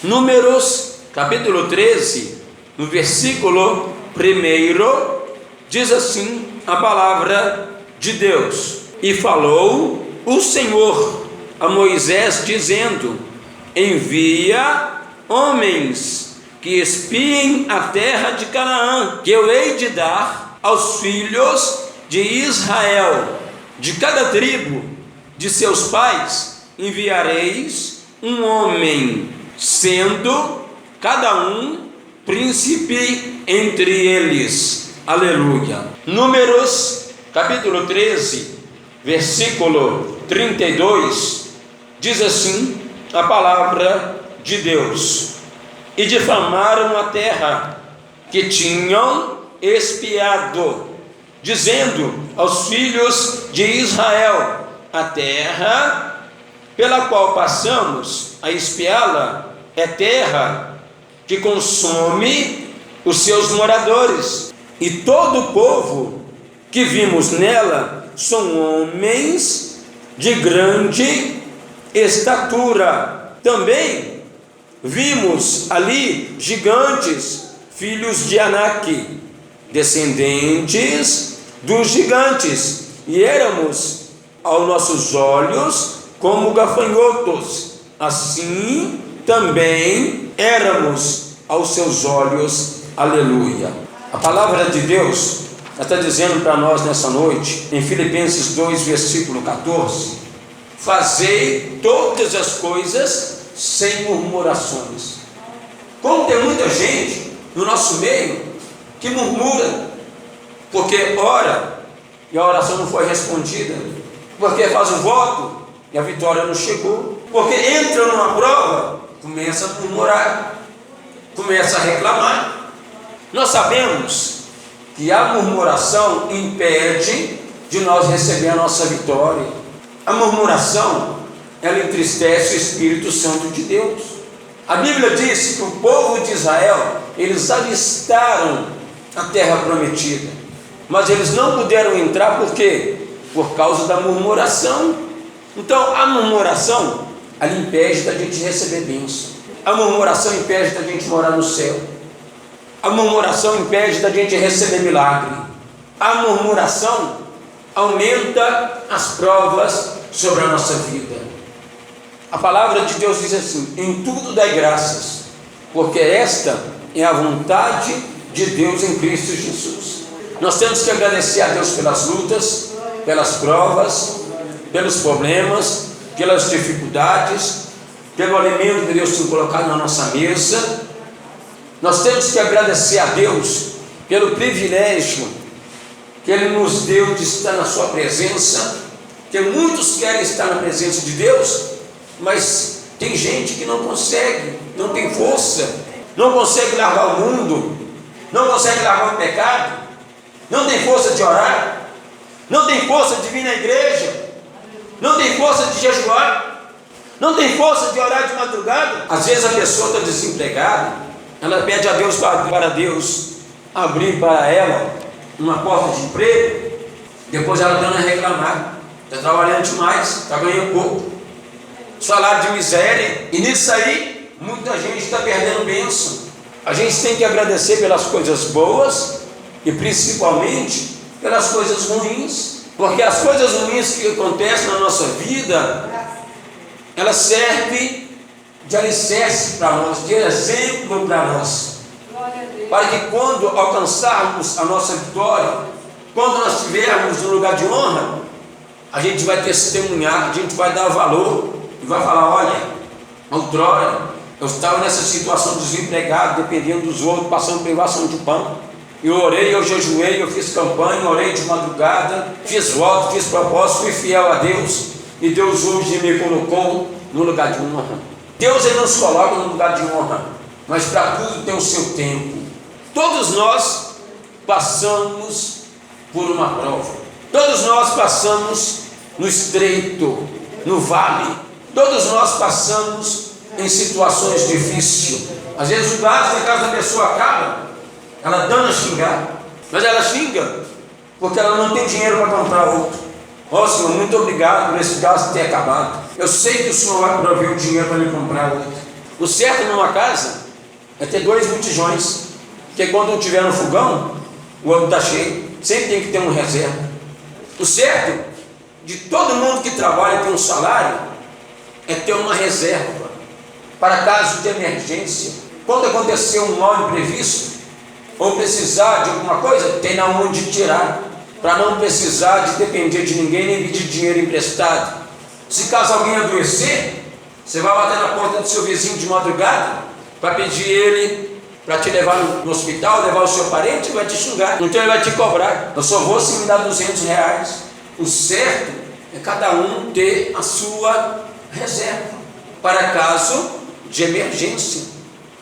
Números, capítulo 13, no versículo 1, diz assim a palavra de Deus: E falou o Senhor a Moisés, dizendo: Envia homens que espiem a terra de Canaã, que eu hei de dar aos filhos de Israel. De cada tribo de seus pais enviareis um homem, sendo cada um príncipe entre eles. Aleluia. Números, capítulo 13, versículo 32, diz assim a palavra de Deus: E difamaram a terra que tinham espiado, dizendo aos filhos de Israel: A terra pela qual passamos a espiá-la é terra que consome os seus moradores, e todo o povo que vimos nela são homens de grande estatura. Também vimos ali gigantes, filhos de Anak, descendentes dos gigantes, e éramos aos nossos olhos como gafanhotos, assim também éramos aos seus olhos. Aleluia. A palavra de Deus está dizendo para nós nessa noite, em Filipenses 2, versículo 14: Fazei todas as coisas sem murmurações. Como tem muita gente no nosso meio que murmura, porque ora e a oração não foi respondida, porque faz o voto e a vitória não chegou, porque entra numa prova, começa a murmurar, começa a reclamar. Nós sabemos que a murmuração impede de nós receber a nossa vitória. A murmuração, ela entristece o Espírito Santo de Deus. A Bíblia diz que o povo de Israel, eles avistaram a terra prometida, mas eles não puderam entrar. Por quê? Por causa da murmuração. Então a murmuração, ela impede da gente receber bênção. A murmuração impede da gente morar no céu. A murmuração impede da gente receber milagre. A murmuração aumenta as provas sobre a nossa vida. A palavra de Deus diz assim: em tudo dai graças, porque esta é a vontade de Deus em Cristo Jesus. Nós temos que agradecer a Deus pelas lutas, pelas provas, pelos problemas, pelas dificuldades, pelo alimento que Deus tem colocado na nossa mesa. Nós temos que agradecer a Deus pelo privilégio que Ele nos deu de estar na sua presença, que muitos querem estar na presença de Deus, mas tem gente que não consegue, não tem força, não consegue largar o mundo, não consegue largar o pecado, não tem força de orar, não tem força de vir na igreja, não tem força de jejuar, não tem força de orar de madrugada. Às vezes a pessoa está desempregada, ela pede a Deus para Deus abrir para ela uma porta de emprego, depois ela dando a reclamar: está trabalhando demais, está ganhando pouco, salário de miséria. E nisso aí muita gente está perdendo bênção. A gente tem que agradecer pelas coisas boas e principalmente pelas coisas ruins, porque as coisas ruins que acontecem na nossa vida, elas servem de alicerce para nós, de exemplo para nós, para que quando alcançarmos a nossa vitória, quando nós estivermos no lugar de honra, a gente vai testemunhar, a gente vai dar valor e vai falar: olha, outrora eu estava nessa situação, desempregado, dependendo dos outros, passando privação de pão. Eu orei, eu jejuei, eu fiz campanha, orei de madrugada, fiz voto, fiz propósito, fui fiel a Deus, e Deus hoje me colocou no lugar de honra. Deus, Ele nos coloca no lugar de honra, mas para tudo tem o seu tempo. Todos nós passamos por uma prova, todos nós passamos no estreito, no vale, todos nós passamos em situações difíceis. Às vezes o gás da casa da pessoa acaba, ela dando a xingar, mas ela xinga porque ela não tem dinheiro para comprar outro. Ó Senhor, muito obrigado por esse gás ter acabado. Eu sei que o Senhor vai prover o dinheiro para me comprar outro. O certo numa casa é ter 2 botijões, porque quando um estiver no fogão, o outro está cheio. Sempre tem que ter um reserva. O certo de todo mundo que trabalha e tem um salário é ter uma reserva para caso de emergência. Quando acontecer um mal imprevisto ou precisar de alguma coisa, tem na onde tirar, para não precisar de depender de ninguém nem pedir dinheiro emprestado. Se caso alguém adoecer, você vai bater na porta do seu vizinho de madrugada para pedir ele para te levar no hospital, levar o seu parente, ele vai te xingar, então ele vai te cobrar. Eu só vou se me dar R$200. O certo é cada um ter a sua reserva para caso de emergência,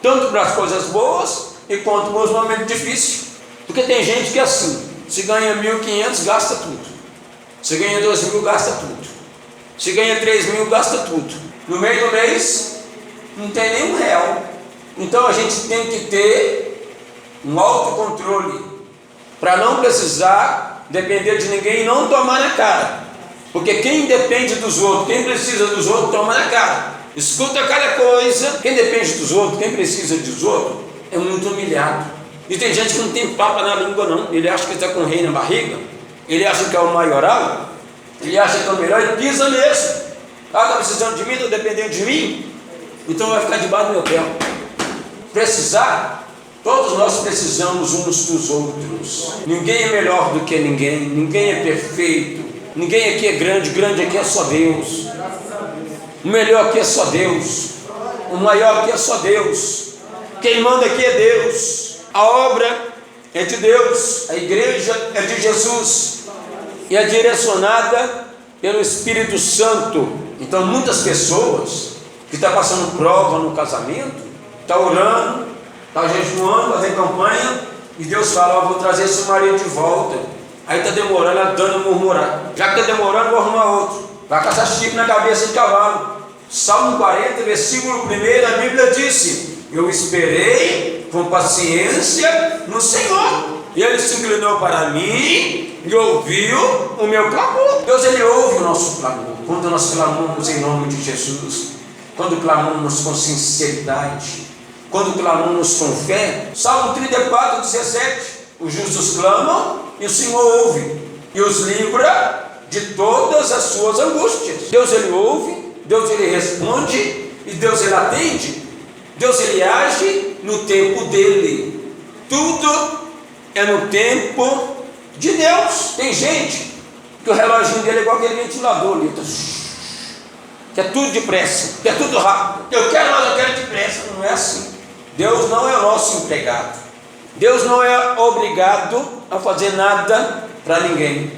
tanto para as coisas boas e quanto para os momentos difíceis. Porque tem gente que é assim: se ganha 1.500, gasta tudo; se ganha 2.000, gasta tudo; se ganha 3.000, gasta tudo. No meio do mês não tem nenhum real. Então a gente tem que ter um autocontrole para não precisar depender de ninguém e não tomar na cara. Porque quem depende dos outros, quem precisa dos outros, toma na cara. Escuta cada coisa. Quem depende dos outros, quem precisa dos outros, é muito humilhado. E tem gente que não tem papo na língua não. Ele acha que está com o rei na barriga, ele acha que é o maioral, ele acha que é o melhor e pisa mesmo. Está precisando de mim, está dependendo de mim, então vai ficar debaixo do meu pé. Precisar, todos nós precisamos uns dos outros. Ninguém é melhor do que ninguém, ninguém é perfeito, ninguém aqui é grande, grande aqui é só Deus. O melhor aqui é só Deus, o maior aqui é só Deus. Quem manda aqui é Deus, a obra é de Deus, a igreja é de Jesus e é direcionada pelo Espírito Santo. Então muitas pessoas que estão passando prova no casamento, estão orando, estão jejuando, fazendo campanha, e Deus fala: vou trazer seu marido de volta. Aí está demorando, ela dando a murmurar. Já que está demorando, vou arrumar outro. Vai caçar chifre na cabeça de cavalo. Salmo 40, versículo 1, a Bíblia disse: eu esperei com paciência no Senhor, e Ele se inclinou para mim e ouviu o meu clamor. Deus, Ele ouve o nosso clamor quando nós clamamos em nome de Jesus, quando clamamos com sinceridade, quando clamamos com fé. Salmo 34, 17: os justos clamam e o Senhor ouve e os livra de todas as suas angústias. Deus, Ele ouve, Deus, Ele responde, e Deus, Ele atende. Deus, Ele age no tempo dEle. Tudo é no tempo de Deus. Tem gente que o reloginho dele é igual aquele ventilador ali, quer tudo depressa, quer tudo rápido. Eu quero, mas eu quero depressa. Não é assim. Deus não é o nosso empregado. Deus não é obrigado a fazer nada para ninguém.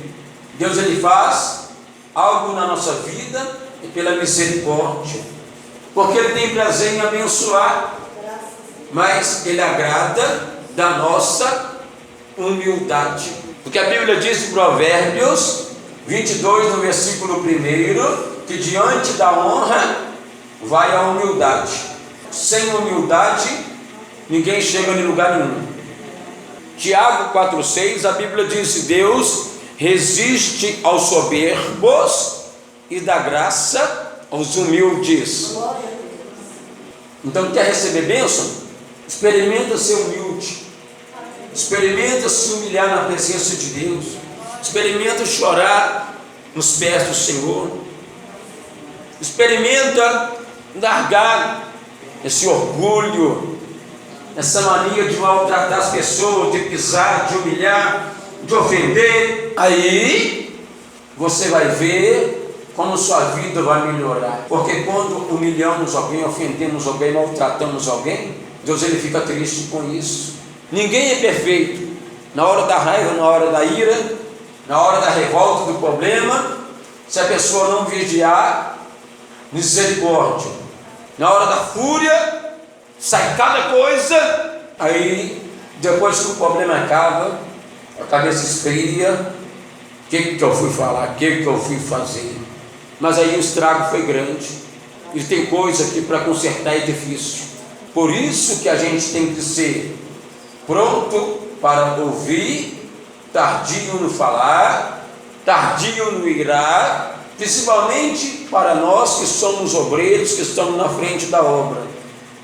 Deus, Ele faz algo na nossa vida e pela misericórdia, porque Ele tem prazer em abençoar, mas Ele agrada da nossa humildade. Porque a Bíblia diz em Provérbios 22, no versículo 1, que diante da honra vai a humildade. Sem humildade ninguém chega em lugar nenhum. Tiago 4,6, a Bíblia diz: Deus resiste aos soberbos e dá graça aos humildes. Então, quer receber bênção? Experimenta ser humilde, experimenta se humilhar na presença de Deus, experimenta chorar nos pés do Senhor, experimenta largar esse orgulho, essa mania de maltratar as pessoas, de pisar, de humilhar, de ofender. Aí você vai ver como sua vida vai melhorar. Porque quando humilhamos alguém, ofendemos alguém, maltratamos alguém, Deus, Ele fica triste com isso. Ninguém é perfeito. Na hora da raiva, na hora da ira, na hora da revolta, do problema, se a pessoa não vigiar, misericórdia. Na hora da fúria, sai cada coisa. Aí depois que o problema acaba, a cabeça esfria. O que eu fui falar? O que eu fui fazer? Mas aí o estrago foi grande, e tem coisa que para consertar é difícil. Por isso que a gente tem que ser pronto para ouvir, tardio no falar, tardio no irar, principalmente para nós que somos obreiros, que estamos na frente da obra.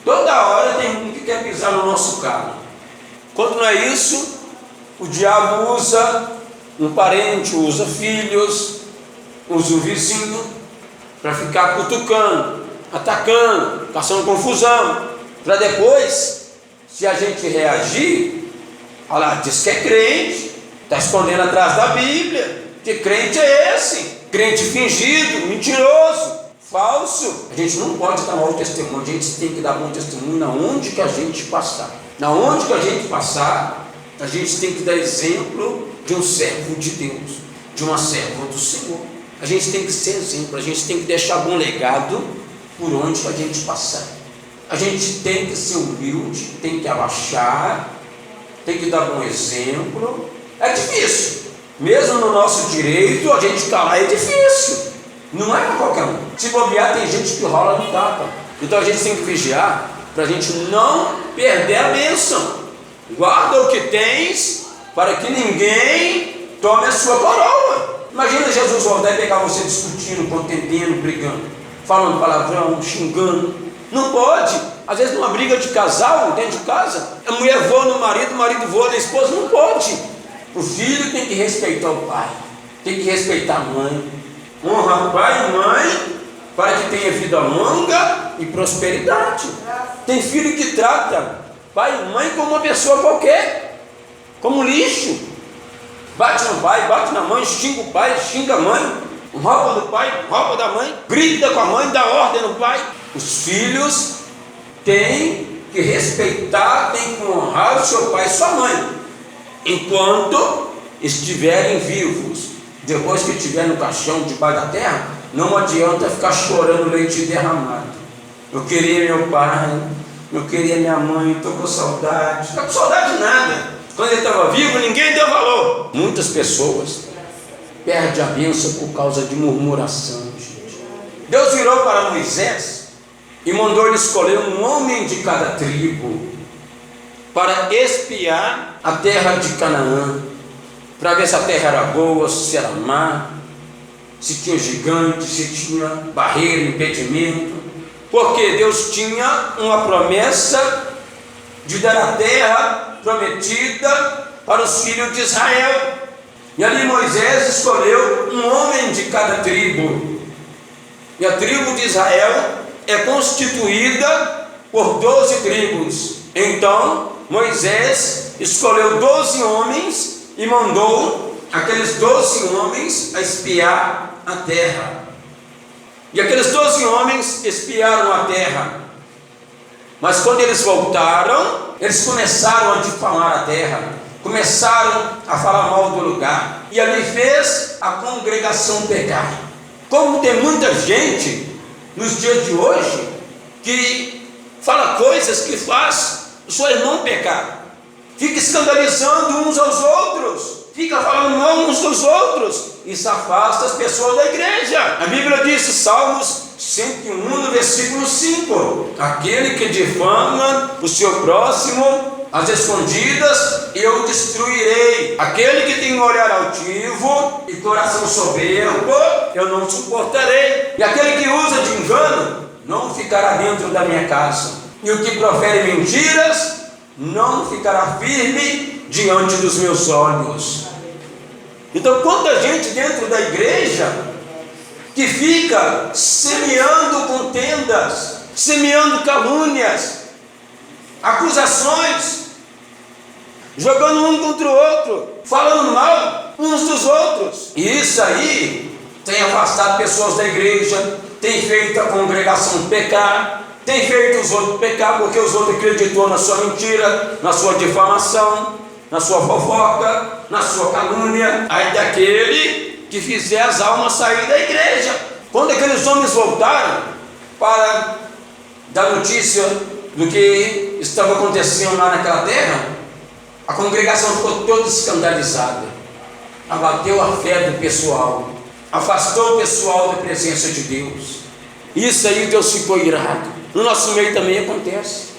Toda hora tem um que quer pisar no nosso carro. Quando não é isso, o diabo usa um parente, usa filhos, usa o vizinho para ficar cutucando, atacando, caçando confusão, para depois, se a gente reagir, olha lá, diz que é crente, está escondendo atrás da Bíblia. Que crente é esse? Crente fingido, mentiroso, falso. A gente não pode dar mau testemunho, a gente tem que dar bom testemunho na onde que a gente passar. Na onde que a gente passar, a gente tem que dar exemplo de um servo de Deus, de uma serva do Senhor. A gente tem que ser exemplo, a gente tem que deixar bom legado por onde que a gente passar. A gente tem que ser humilde, tem que abaixar, tem que dar bom exemplo. É difícil, mesmo no nosso direito, a gente calar é difícil, não é para qualquer um. Se bobear, tem gente que rola no tapa. Então a gente tem que vigiar para a gente não perder a bênção. Guarda o que tens, para que ninguém tome a sua coroa. Imagina Jesus voltar e pegar você discutindo, contendendo, brigando, falando palavrão, xingando. Não pode. Às vezes numa briga de casal dentro de casa, a mulher voa no marido, o marido voa na esposa. Não pode. O filho tem que respeitar o pai, tem que respeitar a mãe. Honra pai e mãe, para que tenha vida longa e prosperidade. Tem filho que trata pai e mãe como uma pessoa qualquer, como lixo. Bate no pai, bate na mãe, xinga o pai, xinga a mãe, rouba do pai, rouba da mãe, grita com a mãe, dá ordem no pai. Os filhos têm que respeitar, têm que honrar o seu pai e sua mãe, enquanto estiverem vivos. Depois que estiver no caixão debaixo da terra, não adianta ficar chorando leite derramado. Eu queria meu pai, eu queria minha mãe, estou com saudade. Está com saudade de nada. Quando ele estava vivo, ninguém deu valor. Muitas pessoas perdem a bênção por causa de murmuração, gente. Deus virou para Moisés e mandou ele escolher um homem de cada tribo para espiar a terra de Canaã, para ver se a terra era boa, se era má, se tinha gigante, se tinha barreira, impedimento, porque Deus tinha uma promessa de dar a terra prometida para os filhos de Israel. E ali Moisés escolheu um homem de cada tribo, e a tribo de Israel é constituída por 12 tribos. Então Moisés escolheu 12 homens e mandou aqueles 12 homens a espiar a terra. E aqueles 12 homens espiaram a terra, mas quando eles voltaram, eles começaram a difamar a terra, começaram a falar mal do lugar, e ali fez a congregação pecar. Como tem muita gente nos dias de hoje que fala coisas que faz o seu irmão pecar, fica escandalizando uns aos outros, fica falando mal uns dos outros, isso afasta as pessoas da igreja. A Bíblia diz, Salmos 101, no versículo 5: aquele que difama o seu próximo às escondidas, eu destruirei. Aquele que tem um olhar altivo e coração soberbo, eu não suportarei. E aquele que usa de engano, não ficará dentro da minha casa. E o que profere mentiras, não ficará firme diante dos meus olhos. Então, quanta gente dentro da igreja que fica semeando contendas, semeando calúnias, acusações, jogando um contra o outro, falando mal uns dos outros. E isso aí tem afastado pessoas da igreja, tem feito a congregação pecar, tem feito os outros pecar, porque os outros acreditou na sua mentira, na sua difamação, na sua fofoca, na sua calúnia. Aí daquele que fizer as almas sair da igreja. Quando aqueles homens voltaram para dar notícia do que estava acontecendo lá naquela terra, a congregação ficou toda escandalizada, abateu a fé do pessoal, afastou o pessoal da presença de Deus. Isso aí Deus ficou irado. No nosso meio também acontece.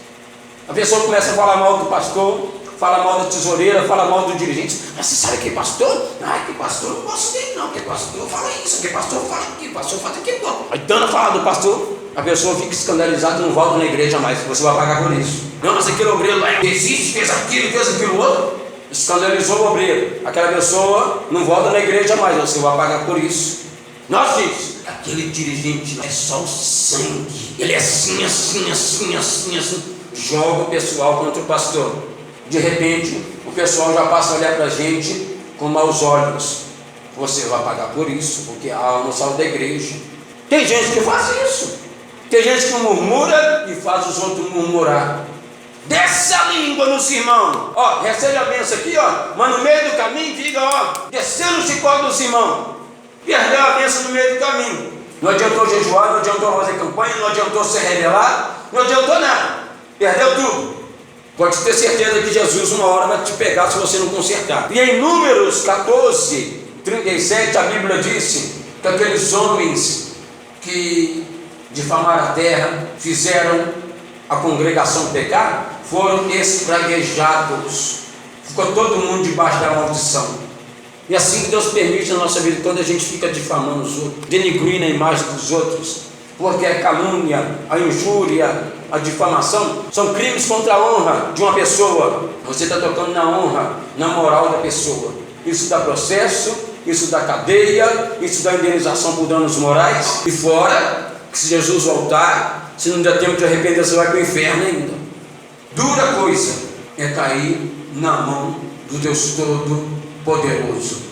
A pessoa começa a falar mal do pastor, fala mal da tesoureira, fala mal do dirigente. Mas você sabe que pastor? Ah, que pastor eu não gosto dele não, que pastor fala isso, que pastor fala aquilo, pastor faz aquilo. Aí dando a falar do pastor, a pessoa fica escandalizada e não volta na igreja mais. Você vai pagar por isso. Não, mas aquele obreiro lá existe, fez aquilo outro. Escandalizou o obreiro. Aquela pessoa não volta na igreja mais. Você vai pagar por isso. Nós dizemos, aquele dirigente é só o sangue. Ele é assim. Joga o pessoal contra o pastor. De repente, o pessoal já passa a olhar para a gente com maus olhos. Você vai pagar por isso, porque a alma saiu da igreja. Tem gente que faz isso. Tem gente que murmura e faz os outros murmurar. Desce a língua nos irmãos. Recebe a bênção aqui, mas no meio do caminho fica, descendo o chicote dos irmãos. Perdeu a bênção no meio do caminho. Não adiantou jejuar, não adiantou fazer campanha, não adiantou se revelar, não adiantou nada. Perdeu tudo. Pode ter certeza que Jesus uma hora vai te pegar se você não consertar. E em Números 14, 37, a Bíblia disse que aqueles homens que difamaram a terra, fizeram a congregação pecar, foram espraguejados. Ficou todo mundo debaixo da maldição. E assim que Deus permite na nossa vida, quando a gente fica difamando os outros, denigrindo a imagem dos outros, porque a calúnia, a injúria, a difamação são crimes contra a honra de uma pessoa. Você está tocando na honra, na moral da pessoa. Isso dá processo, isso dá cadeia, isso dá indenização por danos morais. E fora, que se Jesus voltar, se não der tempo de arrepender, você vai para o inferno ainda. Dura coisa é cair na mão do Deus Todo-Poderoso.